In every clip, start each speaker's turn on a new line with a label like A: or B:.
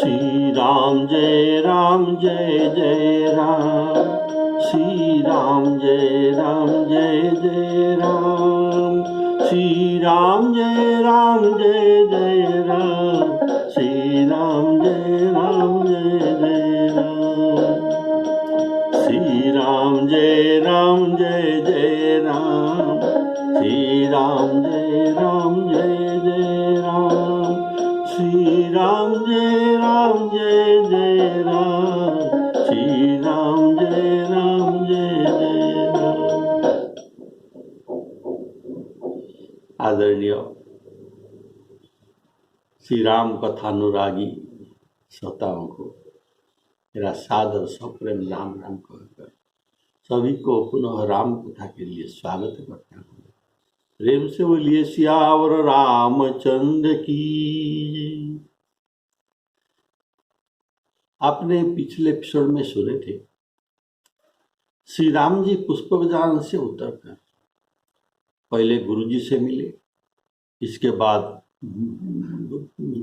A: श्री राम जय जय राम, श्री राम जय जय राम, श्री राम जय जय राम, श्री राम जय जय राम, श्री राम जय जय राम, श्री राम जय जय राम, श्री राम जय जय राम, श्री राम जय जय राम। आदरणीय श्री राम कथानुरागी श्रोताओं को मेरा सादर सप्रेम राम राम कहकर सभी को पुनः राम कथा के लिए स्वागत करता हूँ। प्रेम से बोलिए सियावर रामचंद्र की। आपने पिछले एपिसोड में सुने थे श्री राम जी पुष्पकजान से उतरकर पहले गुरु जी से मिले, इसके बाद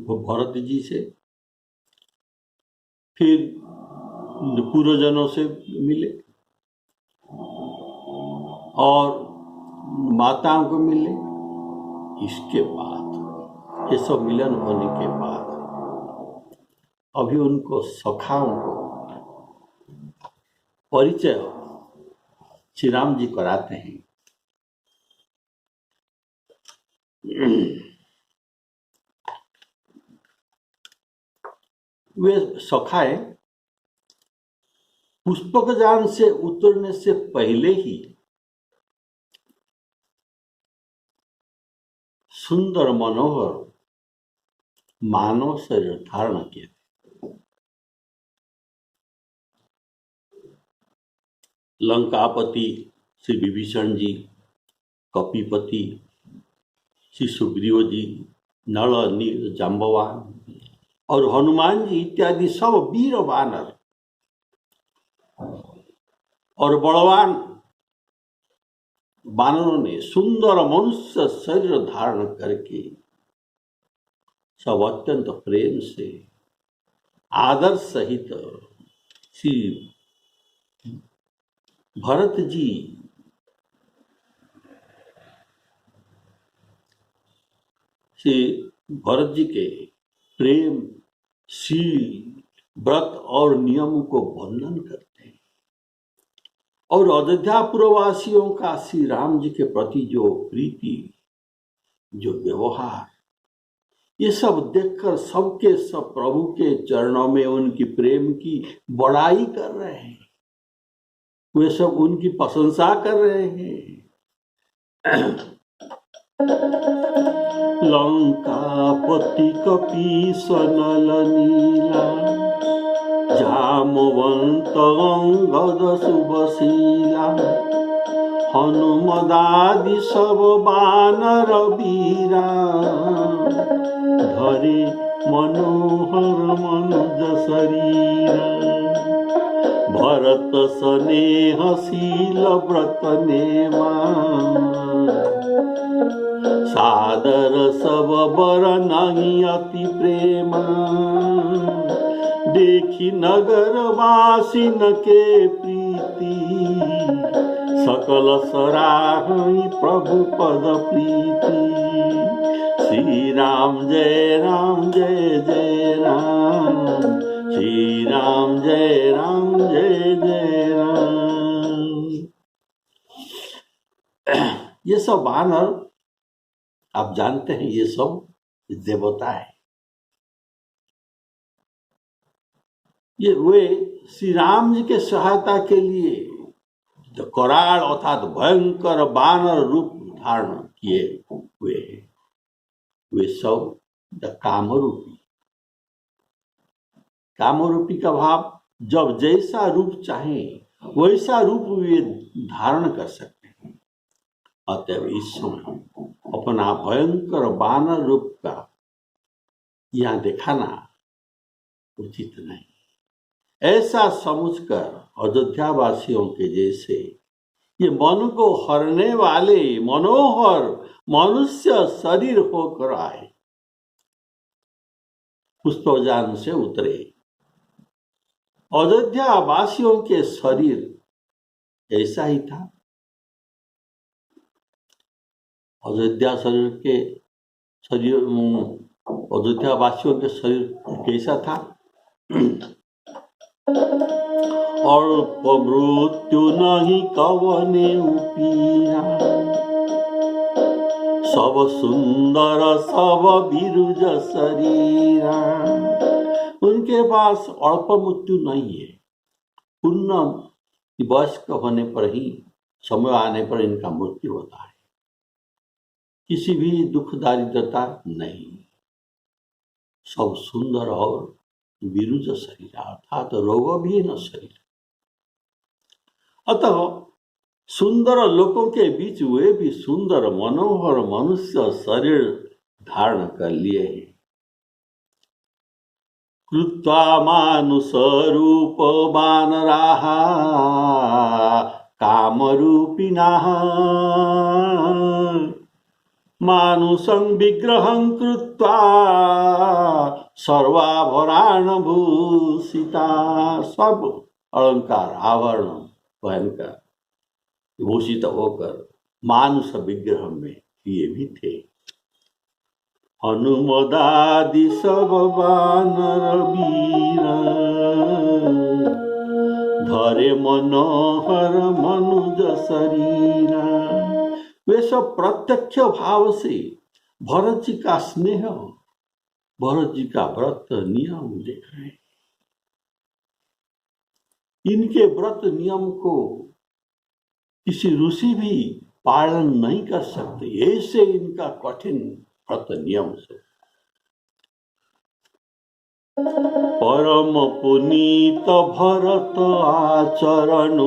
A: भरत जी से, फिर पूर्वजनों से मिले और माताओं को मिले। इसके बाद ये सब मिलन होने के बाद अभी उनको सखाओं को परिचय श्री राम जी कराते हैं। वे सखाए पुष्पकजान से उतरने से पहले ही सुंदर मनोहर मानव शरीर धारण किए। लंकापति श्री विभीषण जी, कपिपति श्री सुग्रीव जी, नल नील जाम्बवान और हनुमान जी इत्यादि सब वीर वानर और बलवान वानरों ने सुंदर मनुष्य शरीर धारण करके सब अत्यंत प्रेम से आदर सहित श्री भरत जी के प्रेम शील व्रत और नियम को वंदन करते हैं और अयोध्या पुरवासियों का श्री राम जी के प्रति जो प्रीति, जो व्यवहार, ये सब देखकर सबके सब प्रभु के चरणों में उनकी प्रेम की बड़ाई कर रहे हैं। वे सब उनकी प्रशंसा कर रहे हैं। लंकापति कपीस नल नीला, जामवंत अंगद शुभशीला, हनुमदादि सब बानर वीरा, धरे मनोहर मनुज शरीरा, भरत स्नेहशील व्रत नेमा, सादर सब बर नहीं अति प्रेमा, देखी नगर वासिन के प्रीति, सकल सराहई प्रभु पद प्रीति, श्री राम जय जय राम, श्री राम जय जय राम। ये सब वानर आप जानते हैं, ये सब देवता है। ये वे श्री राम जी के सहायता के लिए कराल अर्थात भयंकर वानर रूप धारण किए हुए हैं। वे सब कामरूपी का भाव, जब जैसा रूप चाहे वैसा रूप वे धारण कर सकते हैं। अतएव इस समय अपना भयंकर वानर रूप का यहाँ दिखाना उचित नहीं। ऐसा समझकर अयोध्या वासियों के जैसे ये मन को हरने वाले मनोहर मनुष्य शरीर होकर आए। पुष्पजान से उतरे। अयोध्या वासियों के शरीर ऐसा ही था। अयोध्या वासियों के शरीर कैसा था? अल्प मृत्यु नहीं कवने उपीरा, सब सुंदर सब बिरुज शरीरा। उनके पास अल्प मृत्यु नहीं है। पूर्ण वयस्क होने पर ही, समय आने पर इनका मृत्यु होता है। किसी भी दुख दारिद्रता नहीं, सब सुंदर और विरुद्ध शरीर अर्थात रोगविहीन शरीर। अतः सुंदर लोगों के बीच वे भी सुंदर मनोहर मनुष्य शरीर धारण कर लिए हैं। कृत्वा मानुष रूप वानराः कामरूपिणः, मानुषं विग्रहं कृत्वा सर्वाभरण भूषिता। सब अलंकार आभरण पहनकर भूषित होकर मानुष विग्रह में ये भी थे। हनुमदादि सब वानर वीर, धरे मनोहर मनुज शरीरा। वे सब प्रत्यक्ष भाव से भरत जी का स्नेह, भरत जी का व्रत नियम देख रहे हैं। इनके व्रत नियम को किसी ऋषि भी पालन नहीं कर सकते, ऐसे इनका कठिन व्रत नियम से। परम पुनीत भरत आचरण,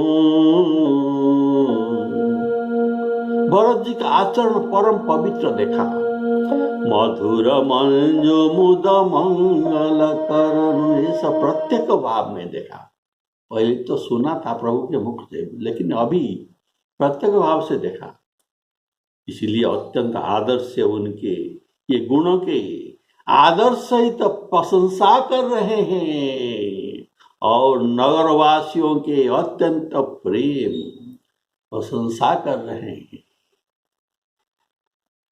A: भरत जी का आचरण परम पवित्र देखा। मधुर मंजु मुद मंगल करण, ये सब प्रत्येक भाव में देखा। पहले तो सुना था प्रभु के मुख से, लेकिन अभी प्रत्येक भाव से देखा। इसलिए अत्यंत आदर से उनके ये गुणों के आदर सहित प्रशंसा कर रहे हैं और नगरवासियों के अत्यंत प्रेम प्रशंसा कर रहे हैं।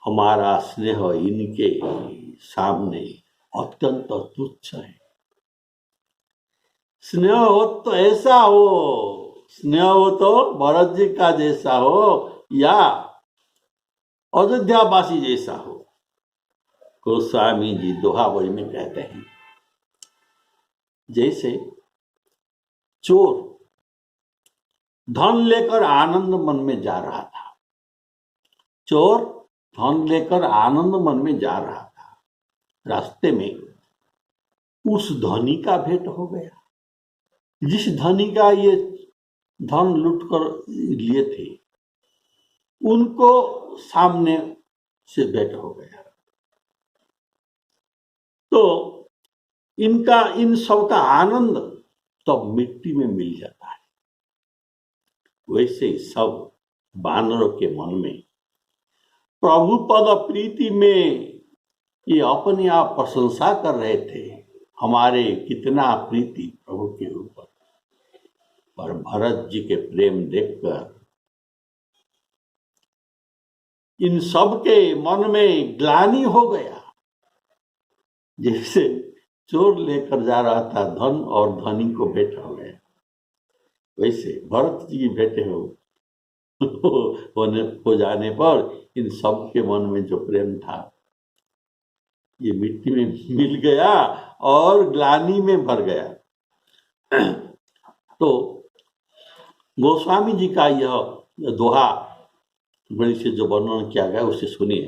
A: हमारा स्नेह इनके सामने अत्यंत तुच्छ है। स्नेह हो तो ऐसा हो, स्नेह हो तो भरत जी का जैसा हो या अयोध्यावासी जैसा हो। गोस्वामी जी दोहावली में कहते हैं, जैसे चोर धन लेकर आनंद मन में जा रहा था। चोर धन लेकर आनंद मन में जा रहा था। रास्ते में उस धनी का भेंट हो गया, जिस धनी का ये धन लूट कर लिए थे, उनको सामने से भेंट हो गया। तो इन सब का आनंद तब मिट्टी में मिल जाता है। वैसे ही सब वानरों के मन में प्रभु पद प्रीति में ये अपने आप प्रशंसा कर रहे थे, हमारे कितना प्रीति प्रभु के ऊपर। पर भरत जी के प्रेम देखकर इन सब के मन में ग्लानि हो गया। जैसे चोर लेकर जा रहा था धन और धनी को भेंट हो गया, वैसे भरत जी की भेंट हो जाने पर इन सब के मन में जो प्रेम था ये मिट्टी में मिल गया और ग्लानि में भर गया। तो गोस्वामी जी का यह दोहा बड़ी से जो वर्णन किया गया उसे सुनिए।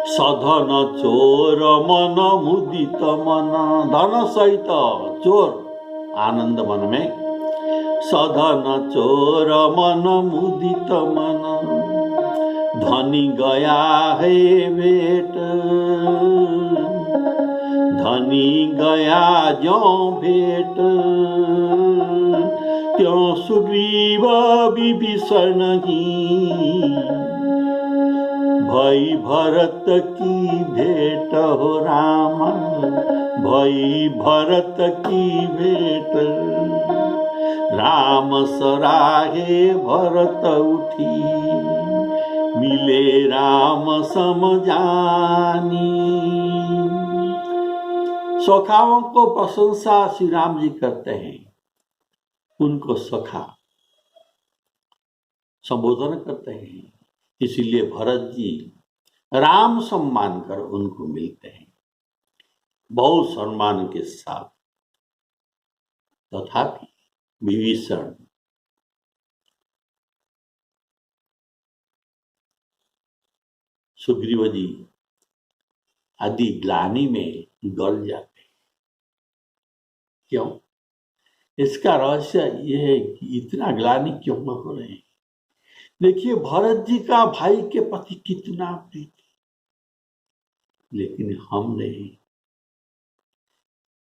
A: सधन चोर मन मुदित मन, धन सहित चोर आनंद मन में। सधन चोर मन मुदित मन, धनी गया है भेंट। धनी गया जो भेंट, त्यों सुग्रीव विभीषण ही। भई भरत की भेट हो रामा, भई भरत की भेट। राम सराहे भरत उठी, मिले राम समझानी। सखाओं को प्रशंसा श्री राम जी करते हैं, उनको सखा संबोधन करते हैं। इसीलिए भरत जी राम सम्मान कर उनको मिलते हैं, बहुत सम्मान के साथ। तथापि विभीषण सुग्रीव जी आदि ग्लानि में गल जाते हैं। क्यों? इसका रहस्य यह है कि इतना ग्लानि क्यों न हो रहे हैं। देखिए भरत जी का भाई के प्रति कितना प्रीति, लेकिन हमने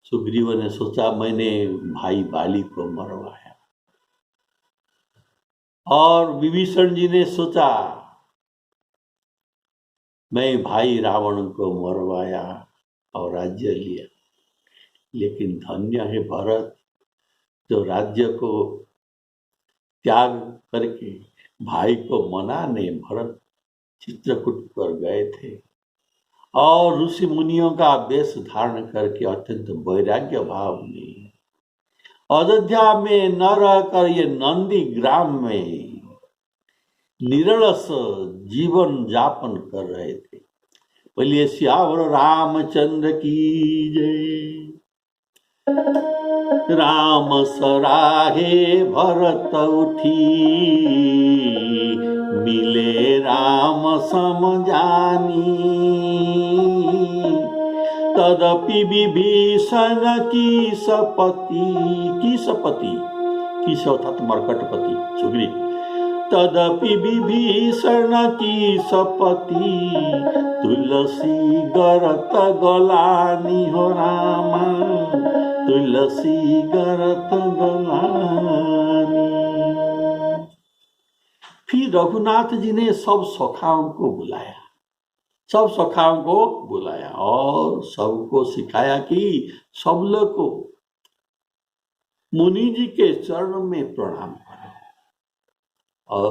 A: सुग्रीव ने सोचा मैंने भाई बाली को मरवाया, और विभीषण जी ने सोचा मैं भाई रावण को मरवाया और राज्य लिया। लेकिन धन्य है भरत जो राज्य को त्याग करके भाई को मनाने भरत चित्रकूट पर गए थे, और ऋषि मुनियों का वेश धारण करके अत्यंत वैराग्य भाव में अयोध्या में न रहकर ये नंदी ग्राम में निरलस जीवन यापन कर रहे थे। बोलिए सियावर रामचंद्र की जय। राम सराहे भरत उठी, मिले राम समझानी। तदपि विभीषण की सपति की अर्थात मरकटपति सुग्रीव। तदपि विभीषण की सपति, तुलसी गरत गलानी हो रामा, तुलसी गरत गलानी। फिर रघुनाथ जी ने सब सखाओं को बुलाया और सबको सिखाया कि सब लोग को मुनि जी के चरण में प्रणाम करो। और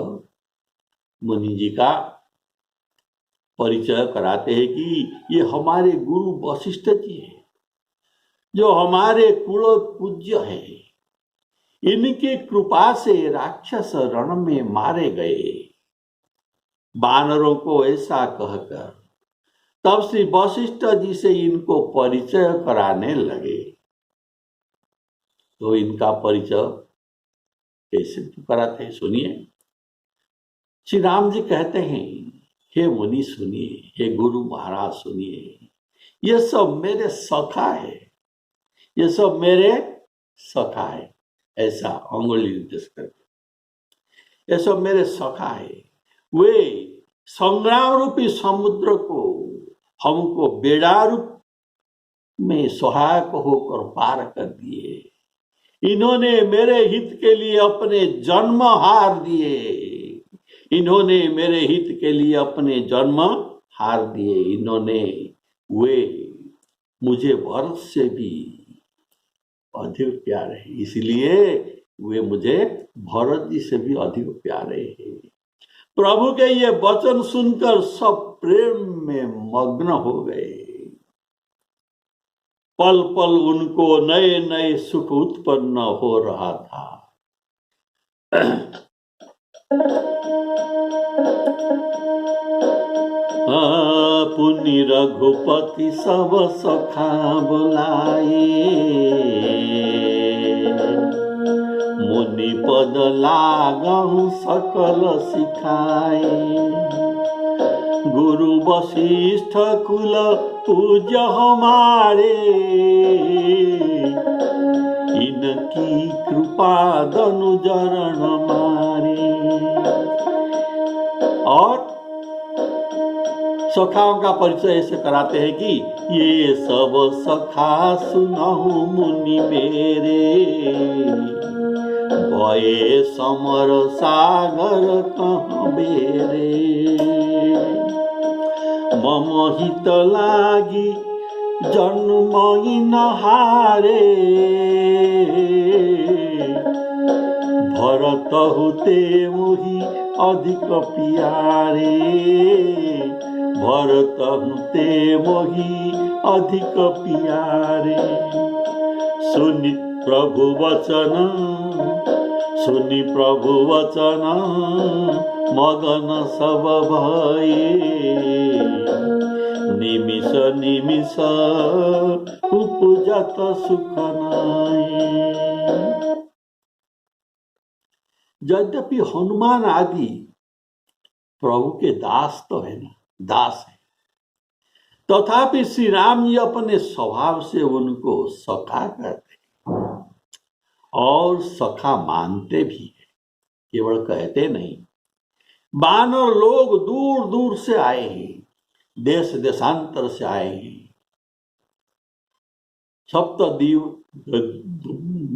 A: मुनि जी का परिचय कराते हैं कि ये हमारे गुरु वशिष्ठ जी हैं, जो हमारे कुल पूज्य हैं। इनकी कृपा से राक्षस रण में मारे गए। वानरों को ऐसा कहकर तब श्री वशिष्ठ जी से इनको परिचय कराने लगे। तो इनका परिचय कैसे कराते हैं सुनिए। श्री राम जी कहते हैं, हे मुनि सुनिए, हे गुरु महाराज सुनिए, ये सब मेरे सखा है, ये सब मेरे सखा है। ऐसा अंगुली निर्देश करके, ये सब मेरे सखा है। वे संग्राम रूपी समुद्र को हमको बेड़ा रूप में सहायक होकर पार कर दिए। इन्होंने मेरे हित के लिए अपने जन्म हार दिए। इन्होंने मेरे हित के लिए अपने जन्म हार दिए। वे मुझे भरत से भी अधिक प्यारे हैं, इसलिए वे मुझे भरत जी से भी अधिक प्यारे हैं। प्रभु के ये वचन सुनकर सब प्रेम में मग्न हो गए। पल पल उनको नए नए सुख उत्पन्न हो रहा था। पुनि रघुपति सब सखा बुलाए, मुनि पद लागहु सकल सिखाए। गुरु वशिष्ठ कुल पूज्य हमारे, इनकी कृपा दनुजरण मारे। और सखाओं का परिचय ऐसे कराते हैं कि ये सब सखा सुनहु मुनि मेरे, भये समर सागर कहाँ बेरे। मम हित लागी जन्म नहारे भरत हुते मोहि अधिक प्यारे भरत हुते मोहि अधिक प्यारे सुनि प्रभु वचन सुनि प्रभु वचन मगन सब भये निमिष निमिष उपजत सुख नाये। यद्यपि हनुमान आदि प्रभु के दास तो है ना, दास है, तथापि श्री राम जी अपने स्वभाव से उनको सखा कहते हैं और सखा मानते भी है, केवल कहते नहीं। वानर लोग दूर दूर से आए हैं, देश देशांतर से आए हैं,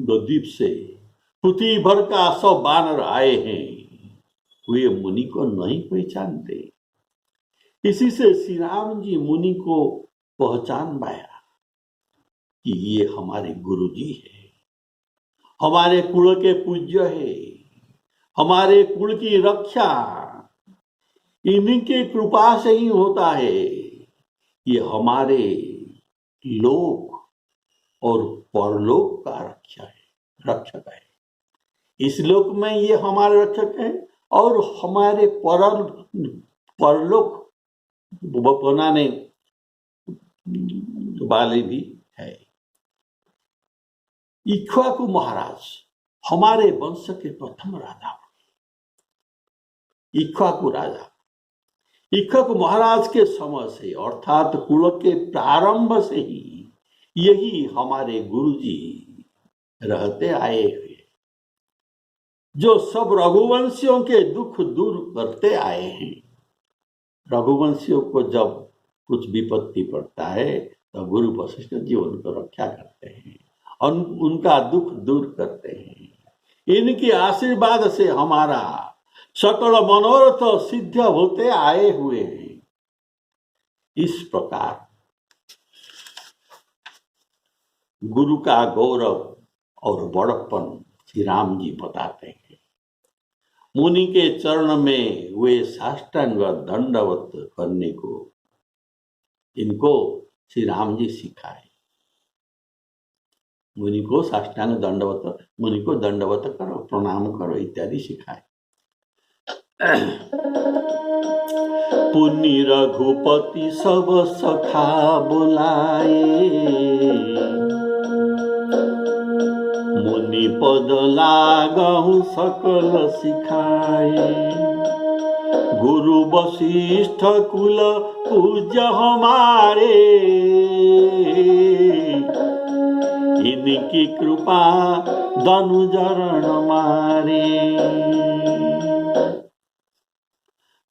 A: द्वीप से पृथ्वी भर का सब वानर आए हैं, वे मुनि को नहीं पहचानते। इसी से श्री राम जी मुनि को पहचान पाया कि ये हमारे गुरु जी है, हमारे कुल के पूज्य है, हमारे कुल की रक्षा इन्हीं की कृपा से ही होता है। ये हमारे लोक और परलोक का रक्षक है। इस लोक में ये हमारे रक्षक है और हमारे परलोक बनाने वाले भी है। इक्ष्वाकु महाराज हमारे वंश के प्रथम राजा, इक्ष्वाकु राजा, इक्ष्वाकु महाराज के समय से अर्थात कुल के प्रारंभ से ही यही हमारे गुरुजी रहते आए हुए, जो सब रघुवंशियों के दुख दूर करते आए हैं। रघुवंशियों को जब कुछ विपत्ति पड़ता है तो गुरु वशिष्ठ जी उनको रक्षा करते हैं और उनका दुख दूर करते हैं। इनके आशीर्वाद से हमारा सकल मनोरथ सिद्ध होते आए हुए हैं। इस प्रकार गुरु का गौरव और बड़प्पन श्री राम जी बताते हैं। मुनि के चरण में वे साष्टांग दंडवत करने को इनको श्री राम जी सिखाए। मुनि को साष्टांग दंडवत, मुनि को दंडवत करो, प्रणाम करो इत्यादि सिखाए। पुनि रघुपति सब सखा बुलाए, मुनि पद लागहु सकल सिखाए। गुरु वशिष्ठ कुल पूज्य हमारे, इनकी कृपा दनुचरण मारे।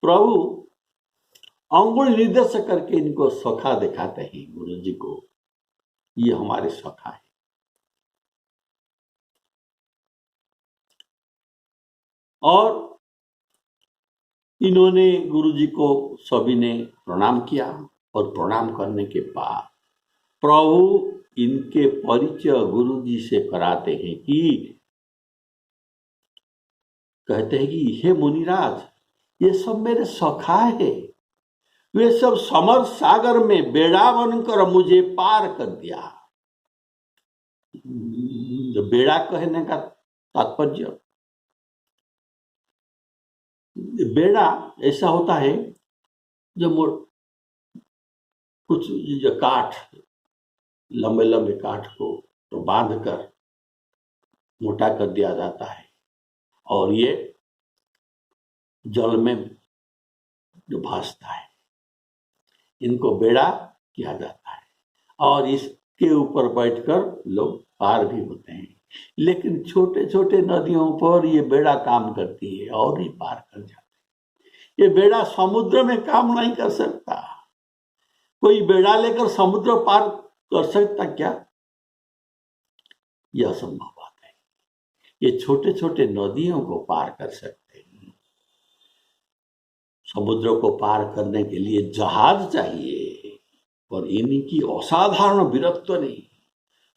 A: प्रभु अंगुल निर्देश करके इनको सखा दिखाते हैं गुरु जी को, ये हमारे सखा है। और इन्होंने गुरु जी को सभी ने प्रणाम किया और प्रणाम करने के बाद प्रभु इनके परिचय गुरु जी से कराते हैं कि कहते हैं कि हे मुनिराज, ये सब मेरे सखा है, वे सब समर सागर में बेड़ा बनकर मुझे पार कर दिया। बेड़ा कहने का तात्पर्य, बेड़ा ऐसा होता है जो कुछ जो काठ, लंबे लंबे काठ को तो बांध कर मोटा कर दिया जाता है और ये जल में जो भासता है, इनको बेड़ा किया जाता है और इसके ऊपर बैठकर लोग पार भी होते हैं। लेकिन छोटे छोटे नदियों पर ये बेड़ा काम करती है और ही पार कर जाते हैं। ये बेड़ा समुद्र में काम नहीं कर सकता। कोई बेड़ा लेकर समुद्र पार कर सकता क्या? यह असंभव बात है। ये छोटे छोटे नदियों को पार कर सकते हैं। समुद्र को पार करने के लिए जहाज चाहिए, और इनकी असाधारण वीरत्व ने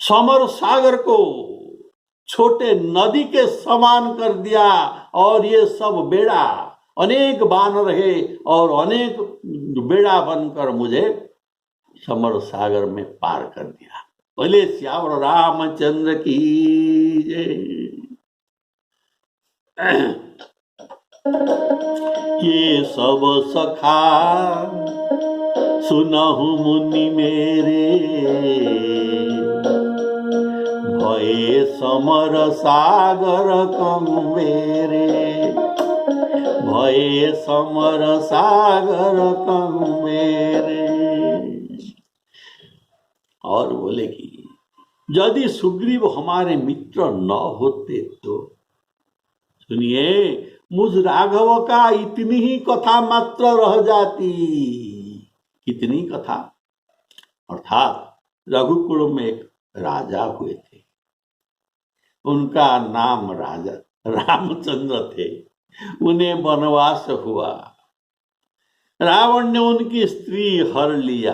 A: समर सागर को छोटे नदी के समान कर दिया, और ये सब बेड़ा अनेक बान रहे और अनेक बेड़ा बनकर मुझे समर सागर में पार कर दिया। बोले श्यावर रामचंद्र की जय। ये सब सखा सुनहु मुनि मेरे, भये समर सागर कम मेरे, भये समर सागर कम मेरे। और बोले कि यदि सुग्रीव हमारे मित्र न होते तो, सुनिए, मुझ राघव का इतनी ही कथा मात्र रह जाती। कितनी कथा? अर्थात रघुकुल में एक राजा हुए थे, उनका नाम राजा रामचंद्र थे। उन्हें वनवास हुआ, रावण ने उनकी स्त्री हर लिया,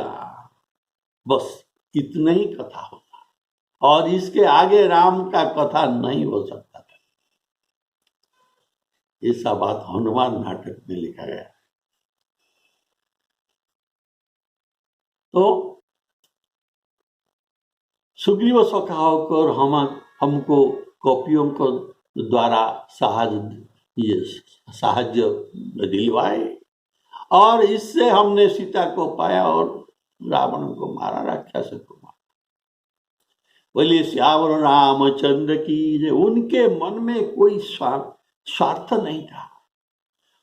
A: बस इतना ही कथा होता, और इसके आगे राम का कथा नहीं हो सकता था। ऐसा बात हनुमान नाटक में लिखा गया। तो सुग्रीव सखा होकर हमको कपियों को द्वारा साहाଯ୍य दिलवाए, और इससे हमने सीता को पाया और रावण को मारा, राक्षस को मारा। बोलिए श्यावर रामचंद्र की जय। उनके मन में कोई स्वार्थ नहीं था।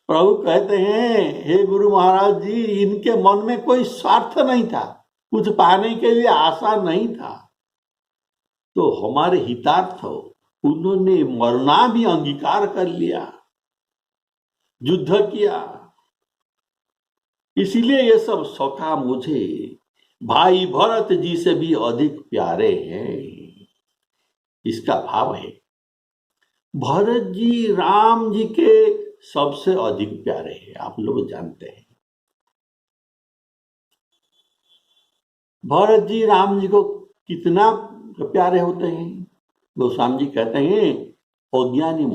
A: प्रभु कहते हैं, हे गुरु महाराज जी, इनके मन में कोई स्वार्थ नहीं था, कुछ पाने के लिए आशा नहीं था। तो हमारे हितार्थ उन्होंने मरना भी अंगीकार कर लिया, युद्ध किया। इसीलिए ये सब सखा मुझे भाई भरत जी से भी अधिक प्यारे हैं। इसका भाव है, भरत जी राम जी के सबसे अधिक प्यारे हैं। आप लोग जानते हैं, भरत जी राम जी को कितना प्यारे होते हैं। गोस्वामी जी कहते हैं, अज्ञानी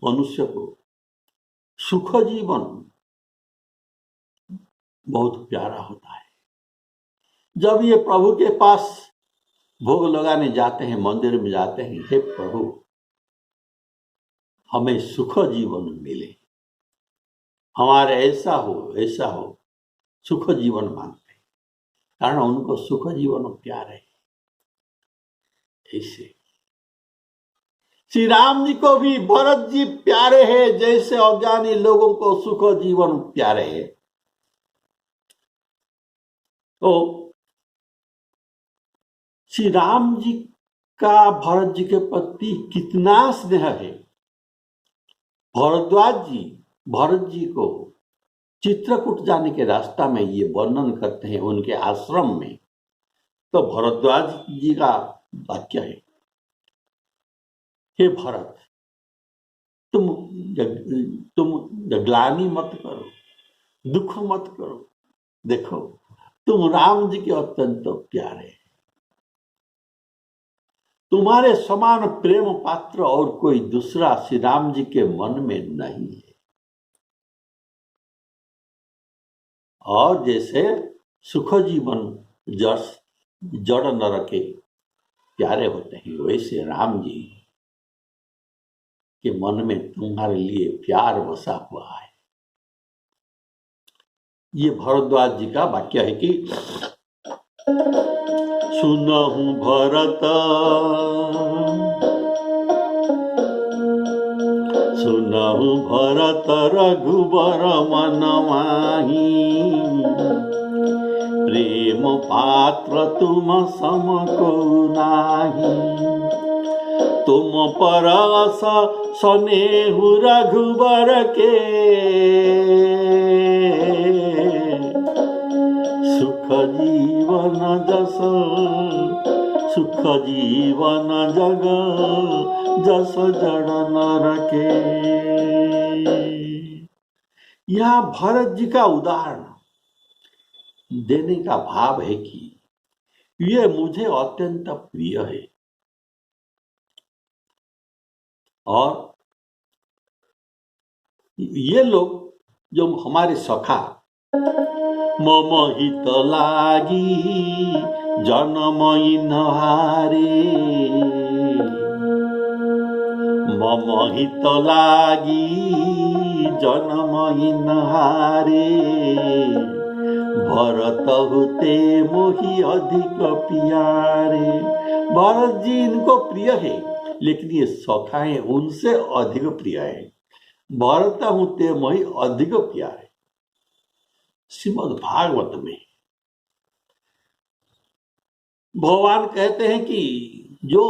A: मनुष्य को सुख जीवन बहुत प्यारा होता है। जब ये प्रभु के पास भोग लगाने जाते हैं, मंदिर में जाते हैं, हे प्रभु हमें सुख जीवन मिले, हमारे ऐसा हो, सुख जीवन मांगते हैं, कारण उनको सुख जीवन प्यार है। ऐसे श्री राम जी को भी भरत जी प्यारे हैं, जैसे अज्ञानी लोगों को सुख जीवन प्यारे है। तो श्री राम जी का भरत जी के प्रति कितना स्नेह है। भरद्वाज जी भरत जी को चित्रकूट जाने के रास्ता में ये वर्णन करते हैं, उनके आश्रम में। तो भरद्वाज जी का वाक्य है, हे भरत, तुम ग्लानि मत करो, दुख मत करो, देखो तुम राम जी के अत्यंत प्यारे, तुम्हारे समान प्रेम पात्र और कोई दूसरा श्री राम जी के मन में नहीं है। और जैसे सुख जीवन जड़ नर के प्यारे होते हैं, वैसे राम जी के मन में तुम्हारे लिए प्यार बसा हुआ है। ये भरद्वाज जी का वाक्य है कि सुनहु भरत रघुबर मन माही, प्रेम पात्र तुम सम को नाही, तुम परस स्नेहु रघुबर के, सुख जीवन जग जस जड़ नर के। यहां भरत जी का उदाहरण देने का भाव है कि ये मुझे अत्यंत प्रिय है और ये लोग जो हमारे सखा मम हित लागी जनमई नहारे मम हित लागी जनमई नहारे भरत होते मोही अधिक प्यारे। भरत जी इनको प्रिय है, लेकिन ये सखा है उनसे अधिक प्रिय है। भरत होते मोही अधिक प्यारे। श्रीमद् भागवत में भगवान कहते हैं कि जो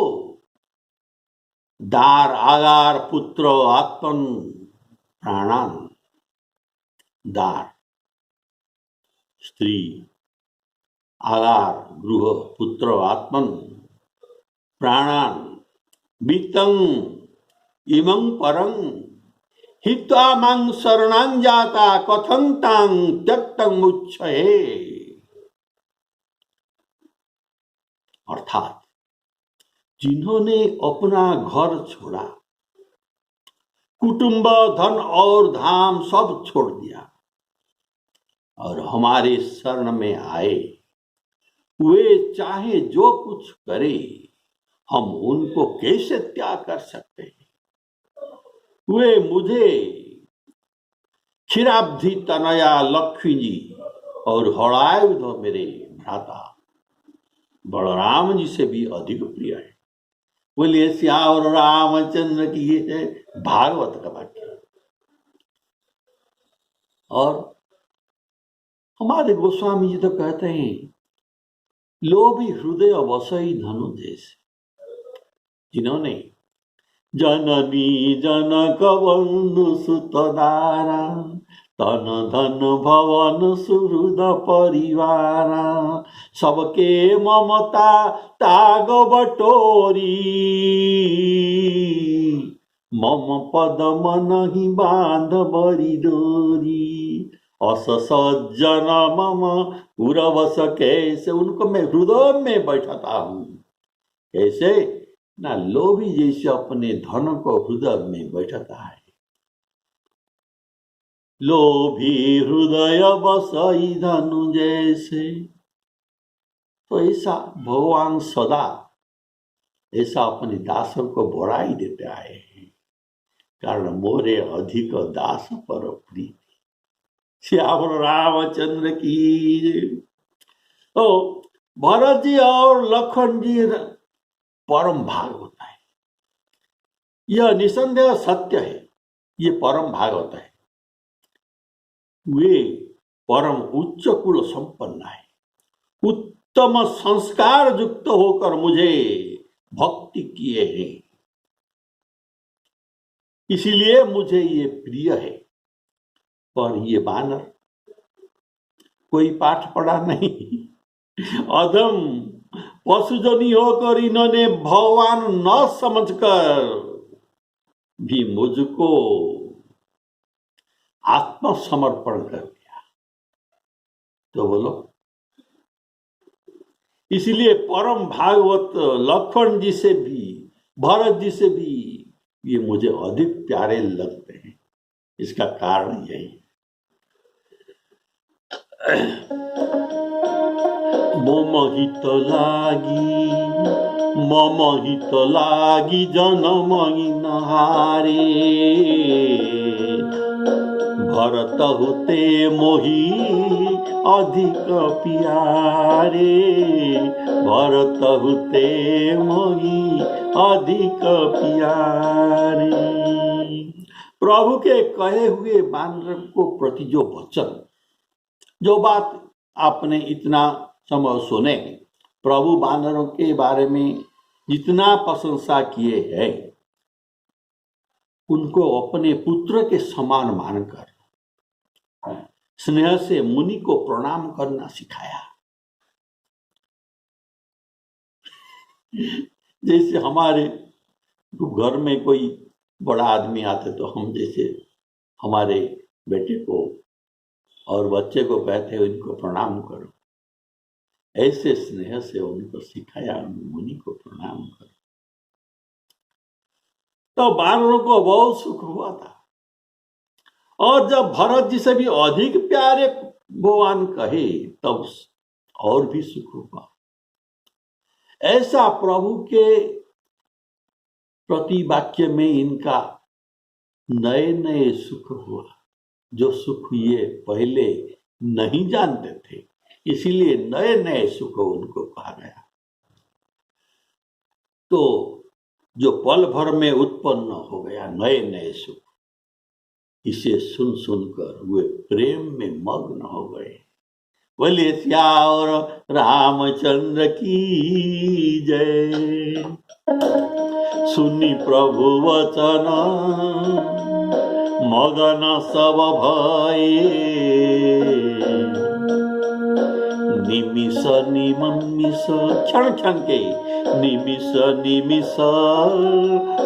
A: दार आगार पुत्र आत्मन प्राणान, दार स्त्री, आगार गृह, पुत्र आत्मन प्राणान वित्तं इमं परं हित्वा मां शरणां जाता कथं तां त्यक्तं मुच्यते। अर्थात जिन्होंने अपना घर छोड़ा, कुटुंब धन और धाम सब छोड़ दिया और हमारे शरण में आए, वे चाहे जो कुछ करे, हम उनको कैसे त्याग कर सकते हैं। वे मुझे क्षीराब्धि तनया लक्ष्मी जी और हड़ायुध मेरे भ्राता बलराम जी से भी अधिक प्रिय है। बोलिए श्यावर रामचंद्र की। ये है भागवत का वाक्य। और हमारे गोस्वामी जी तो कहते हैं, लोभी हृदय वसई धनु जैसे, जिन्होंने जननी जनक बंधु सुतदारा तन धन भवन सुहृद परिवारा सबके ममता ताग बटोरी मम पद मन ही बांध बरी डोरी अस सज्जन मम उरवस। कैसे उनको मैं हृदय में बैठाता हूं, कैसे ना लोभी जैसे अपने धन को हृदय में बैठाता है। लोभी हृदय बसई धनु जैसे, तो ऐसा भगवान सदा ऐसा अपने दासों को बढ़ाई देते आए हैं। कारण मोरे अधिक दास पर प्रीति। श्याम रामचंद्र की। तो भरत जी और लखन जी परम भागवत है, यह निसंदेह सत्य है। ये परम भागवत है, वे परम उच्च कुल संपन्न है, उत्तम संस्कार युक्त होकर मुझे भक्ति किए हैं, इसीलिए मुझे ये प्रिय है। पर ये बानर कोई पाठ पढ़ा नहीं, अधम पशुजनी होकर इन्होंने भगवान न समझकर भी मुझको आत्मसमर्पण कर दिया। तो बोलो, इसलिए परम भागवत लक्ष्मण जी से भी भरत जी से भी ये मुझे अधिक प्यारे लगते हैं। इसका कारण यही, मम हित लागी जनमई नहारे भरत होते मोही अधिक प्यारे भरत होते मोही अधिक प्यारे। प्रभु के कहे हुए वानर को प्रति जो वचन, जो बात आपने इतना समय सुने, प्रभु वानरों के बारे में जितना प्रशंसा किए हैं, उनको अपने पुत्र के समान मानकर स्नेह से मुनि को प्रणाम करना सिखाया। जैसे हमारे घर में कोई बड़ा आदमी आते तो हम जैसे हमारे बेटे को और बच्चे को कहते हैं इनको प्रणाम करो, ऐसे स्नेह से उनको सिखाया, मुनि को प्रणाम करो। तो वानरों को बहुत सुख हुआ था। और जब भरत जी से भी अधिक प्यारे भगवान कहे तब और भी सुख हुआ। ऐसा प्रभु के प्रति वाक्य में इनका नए नए सुख हुआ, जो सुख ये पहले नहीं जानते थे, इसीलिए नए नए सुख उनको कहा गया। तो जो पल भर में उत्पन्न हो गया नए नए सुख, इसे सुन सुनकर वे प्रेम में मग्न हो गए। बोले श्याम रामचंद्र की जय। सुनी प्रभु वचन मगन सब भये, निमिष निमिष क्षण क्षण के निमिष निमिष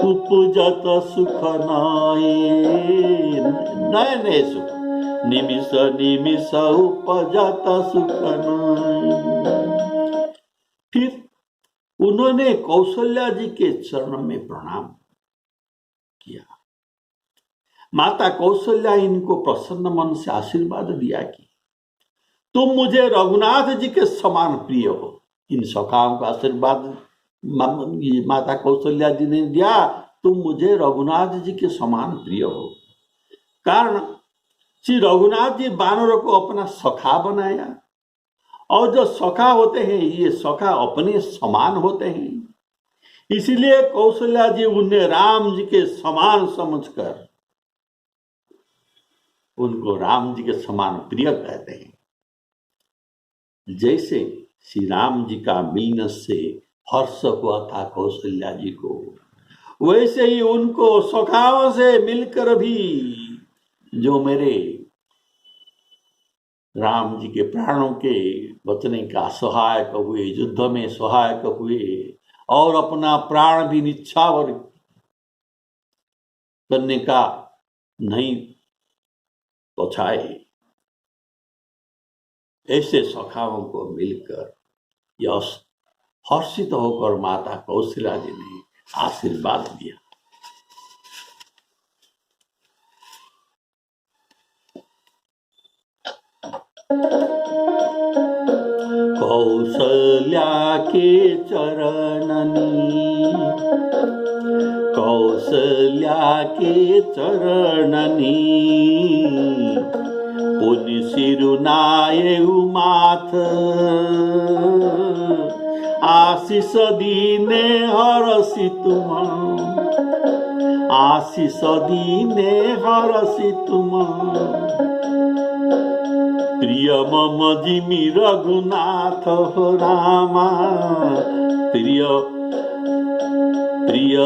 A: उपजत सुख नए नए सुख, निमिष निमिष उपजत सुख नए। फिर उन्होंने कौशल्या जी के चरण में प्रणाम किया। माता कौशल्या इनको प्रसन्न मन से आशीर्वाद दिया कि तुम मुझे रघुनाथ जी के समान प्रिय हो। इन सखाओं का आशीर्वाद माता कौशल्या जी ने दिया, तुम मुझे रघुनाथ जी के समान प्रिय हो। कारण श्री रघुनाथ जी वानरों को अपना सखा बनाया, और जो सखा होते हैं ये सखा अपने समान होते हैं। इसीलिए कौशल्या जी उन्हें राम जी के समान समझकर उनको राम जी के समान प्रिय कहते हैं। जैसे श्री राम जी का मिलने से हर्ष हुआ था कौशल्या जी को, वैसे ही उनको सखाओं से मिलकर भी जो मेरे राम जी के प्राणों के बचने का सहायक हुए, युद्ध में सहायक हुए और अपना प्राण भी निछावर करने का नहीं पछाए, ऐसे सखाओं को मिलकर यश हर्षित होकर माता कौशल्या जी ने आशीर्वाद दिया। कौशल्या के चरणनी, कौशल्या के चरणनी, पुनि सिरुनाये माथ, आशीष दीने हरसि तुम, आशीष दीने हरसि तुम। प्रिय मम जिमि रघुनाथ हो रामा, प्रिय प्रिय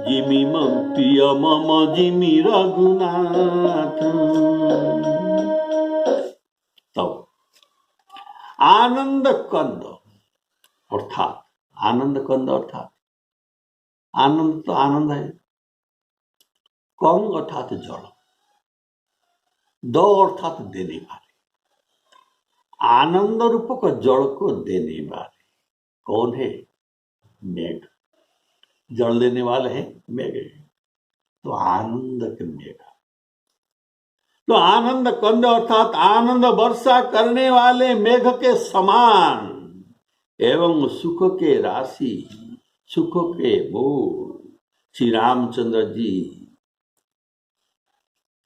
A: जिमि मम, प्रिय मम जिमि रघुनाथ। तब आनंद कंद अर्थात आनंद कंद अर्थात आनंद तो आनंद है, कंग अर्थात जड़, दो अर्थात देने वाले, आनंद रूपक जड़ को देने वाले कौन है? मेघ। जल देने वाले हैं मेघ, तो आनंद के मेघ। तो आनंद कंद अर्थात आनंद वर्षा करने वाले मेघ के समान एवं सुख के राशि, सुख के बोल श्री रामचंद्र जी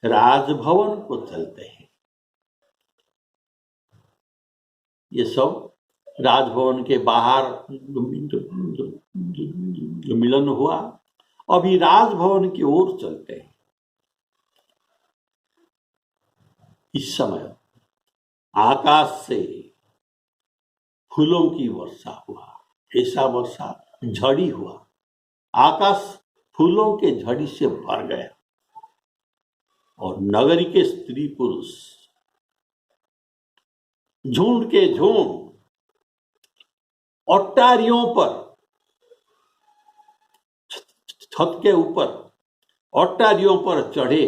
A: राजभवन को चलते हैं। ये सब राजभवन के बाहर जो मिलन हुआ, अभी राजभवन की ओर चलते हैं। इस समय आकाश से फूलों की वर्षा हुआ, ऐसा वर्षा झड़ी हुआ, आकाश फूलों के झड़ी से भर गया और नगरी के स्त्री पुरुष झुंड के झुंड अट्टारियों पर, छत के ऊपर अट्टारियों पर चढ़े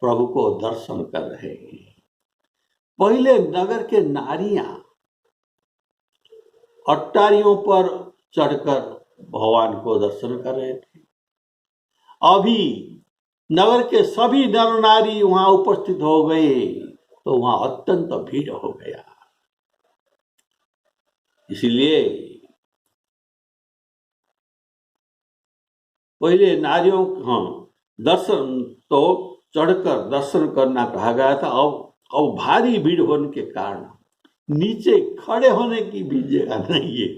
A: प्रभु को दर्शन कर रहे हैं। पहले नगर के नारियां अट्टारियों पर चढ़कर भगवान को दर्शन कर रहे थे। अभी नगर के सभी नर नारी वहां उपस्थित हो गए तो वहां अत्यंत भीड़ हो गया। इसलिए पहले नारियों दर्शन तो चढ़कर दर्शन करना कहा गया था। अब भारी भीड़ होने के कारण नीचे खड़े होने की भी जगह नहीं है।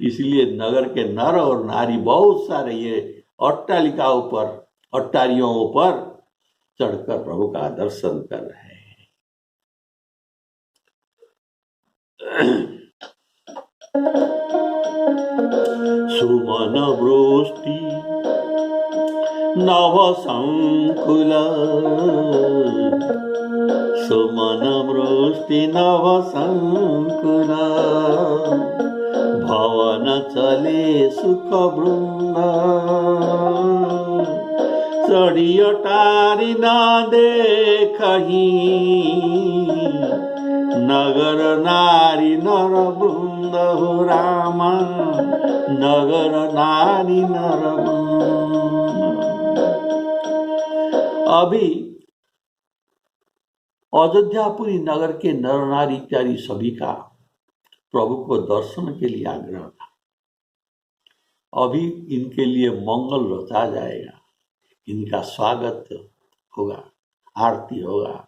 A: इसलिए नगर के नर और नारी बहुत सारे ये अट्टालिकाओं पर, अट्टारियों पर चढ़कर प्रभु का दर्शन कर रहे हैं। सुमन वृष्टि नव संकुल, सुमन वृष्टि नव संकुल, भवन चले सुख वृंद, चढ़ी अटारी न देखही, नगर नारी नर वृंद हो राम, नगर नारी नर वृंद। अभी अयोध्यापुरी नगर के नर नारी इत्यादि सभी का प्रभु को दर्शन के लिए आग्रह था। अभी इनके लिए मंगल रचा जाएगा, इनका स्वागत होगा, आरती होगा।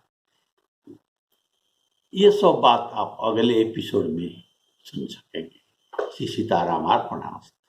A: ये सब बात आप अगले एपिसोड में सुन सकेंगे। श्री सीताराम अर्पणमस्तु।